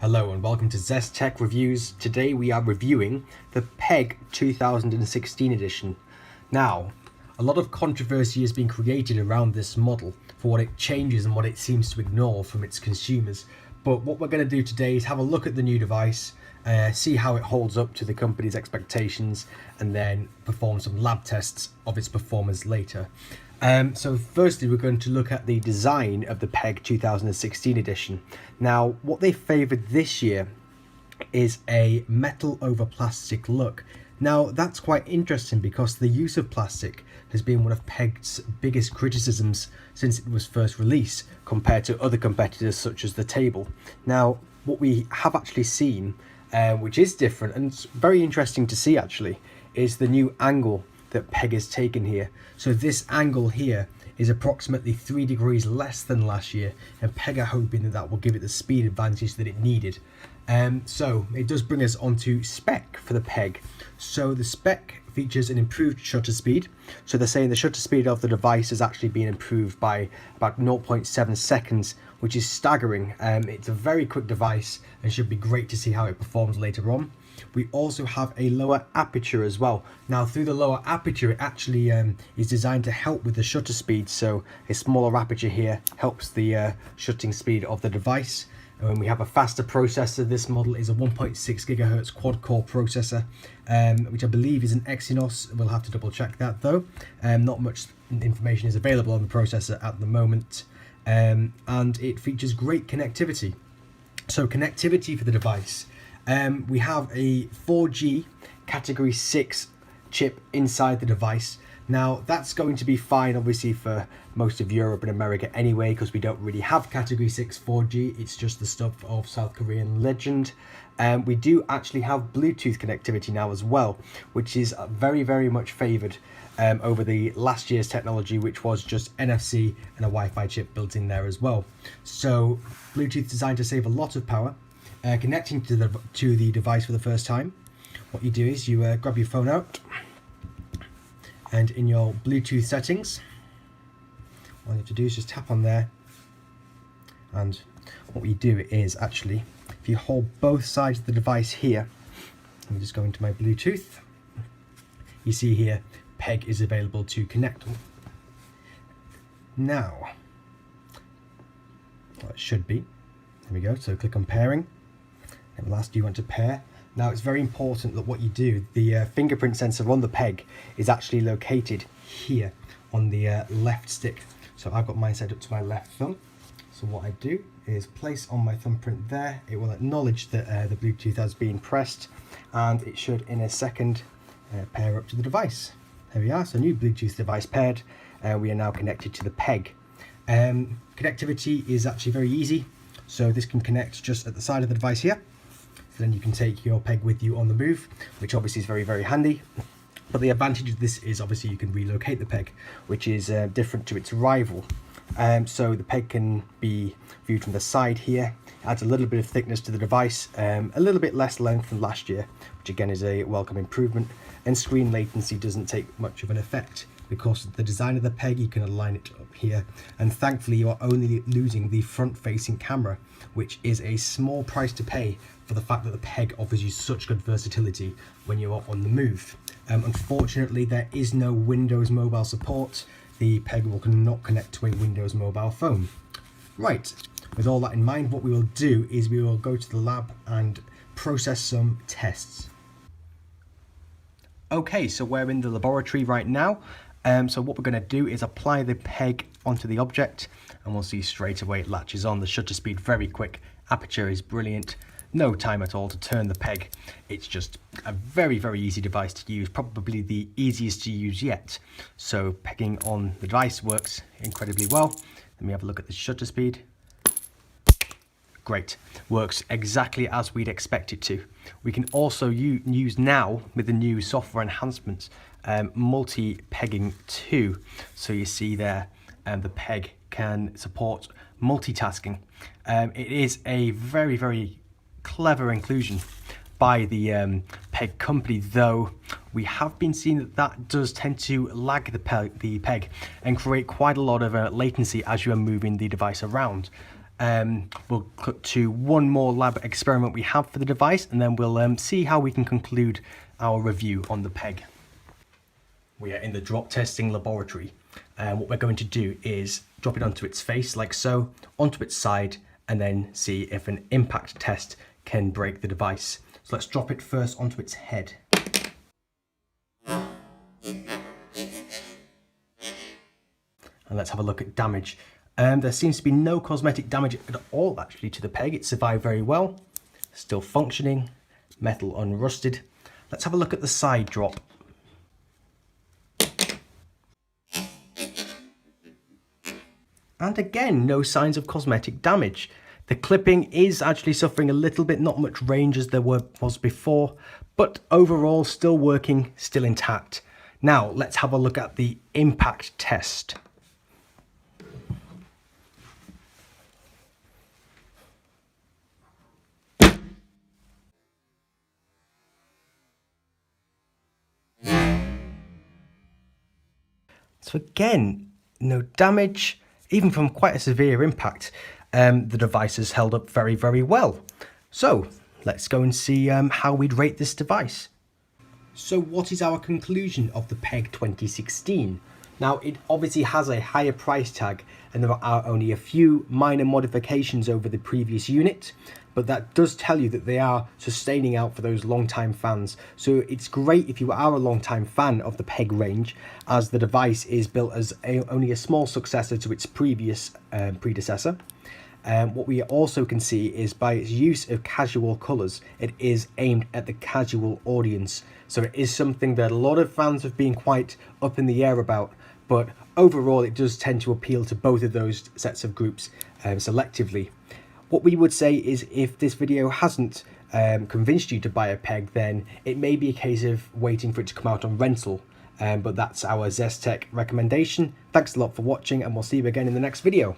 Hello and welcome to ZestTech Reviews. Today we are reviewing the PEG 2016 edition. Now, a lot of controversy has been created around this model for what it changes and what it seems to ignore from its consumers. But what we're going to do today is have a look at the new device, see how it holds up to the company's expectations, and then perform some lab tests of its performance later. So firstly, we're going to look at the design of the PEG 2016 edition. Now, what they favoured this year is a metal over plastic look. Now, that's quite interesting because the use of plastic has been one of PEG's biggest criticisms since it was first released compared to other competitors such as the Table. Now, what we have actually seen, which is different and it's very interesting to see actually, is the new angle that PEG has taken here. So this angle here is approximately 3 degrees less than last year, and PEG are hoping that that will give it the speed advantage that it needed. So it does bring us onto spec for the PEG. So the spec features an improved shutter speed. So they're saying the shutter speed of the device has actually been improved by about 0.7 seconds, which is staggering. It's a very quick device and should be great to see how it performs later on. We also have a lower aperture as well. Now, through the lower aperture, it actually is designed to help with the shutter speed. So a smaller aperture here helps the shutting speed of the device. And we have a faster processor. This model is a 1.6 gigahertz quad-core processor, which I believe is an Exynos. We'll have to double check that though. Not much information is available on the processor at the moment. And it features great connectivity. So connectivity for the device. We have a 4G category 6 chip inside the device. Now that's going to be fine obviously for most of Europe and America anyway, because we don't really have category 6 4G, it's just the stuff of South Korean legend. We do actually have Bluetooth connectivity now as well, which is very much favoured over the last year's technology, which was just NFC and a Wi-Fi chip built in there as well. So Bluetooth designed to save a lot of power. Connecting to the device for the first time, what you do is you grab your phone out, and in your Bluetooth settings, all you have to do is just tap on there, and what we do is actually, if you hold both sides of the device here, let me just go into my Bluetooth, you see here PEG is available to connect. Now, well, it should be, there we go, so click on pairing. It will ask you want to pair. Now it's very important that what you do, the fingerprint sensor on the PEG is actually located here on the left stick. So I've got mine set up to my left thumb. So what I do is place on my thumbprint there. It will acknowledge that the Bluetooth has been pressed, and it should in a second pair up to the device. There we are, so new Bluetooth device paired. We are now connected to the PEG. Connectivity is actually very easy. So this can connect just at the side of the device here. Then you can take your PEG with you on the move, which obviously is very handy. But the advantage of this is obviously you can relocate the PEG, which is different to its rival. So the PEG can be viewed from the side here. It adds a little bit of thickness to the device, a little bit less length than last year, which again is a welcome improvement. And screen latency doesn't take much of an effect. Because of the design of the PEG, you can align it up here, and thankfully you are only losing the front-facing camera, which is a small price to pay for the fact that the PEG offers you such good versatility when you are on the move. Unfortunately, there is no Windows mobile support. The PEG will not connect to a Windows mobile phone. Right, with all that in mind, what we will do is we will go to the lab and process some tests. Okay, so we're in the laboratory right now. So what we're going to do is apply the PEG onto the object, and we'll see straight away it latches on. The shutter speed very quick, aperture is brilliant, no time at all to turn the PEG. It's just a very easy device to use, probably the easiest to use yet. So pegging on the device works incredibly well. Let me have a look at the shutter speed. Great, works exactly as we'd expect it to. We can also use now with the new software enhancements multi-pegging too. So you see there the PEG can support multitasking. It is a very clever inclusion by the PEG company, though we have been seeing that does tend to lag the PEG and create quite a lot of latency as you are moving the device around. we'll cut to one more lab experiment we have for the device, and then we'll see how we can conclude our review on the PEG. We are in the drop testing laboratory, and what we're going to do is drop it onto its face like so, onto its side, and then see if an impact test can break the device. So let's drop it first onto its head. And let's have a look at damage. There seems to be no cosmetic damage at all actually to the PEG. It survived very well, still functioning, metal unrusted. Let's have a look at the side drop. And again, no signs of cosmetic damage. The clipping is actually suffering a little bit, not much range as there was before, but overall still working, still intact. Now let's have a look at the impact test. So again, no damage, even from quite a severe impact. The device has held up very, very well. So let's go and see how we'd rate this device. So what is our conclusion of the PEG 2016? Now it obviously has a higher price tag, and there are only a few minor modifications over the previous unit, but that does tell you that they are sustaining out for those long-time fans. So it's great if you are a long-time fan of the PEG range, as the device is built as only a small successor to its previous predecessor. What we also can see is by its use of casual colours, it is aimed at the casual audience. So it is something that a lot of fans have been quite up in the air about, but overall it does tend to appeal to both of those sets of groups selectively. What we would say is if this video hasn't convinced you to buy a PEG, then it may be a case of waiting for it to come out on rental. But that's our ZestTech recommendation. Thanks a lot for watching, and we'll see you again in the next video.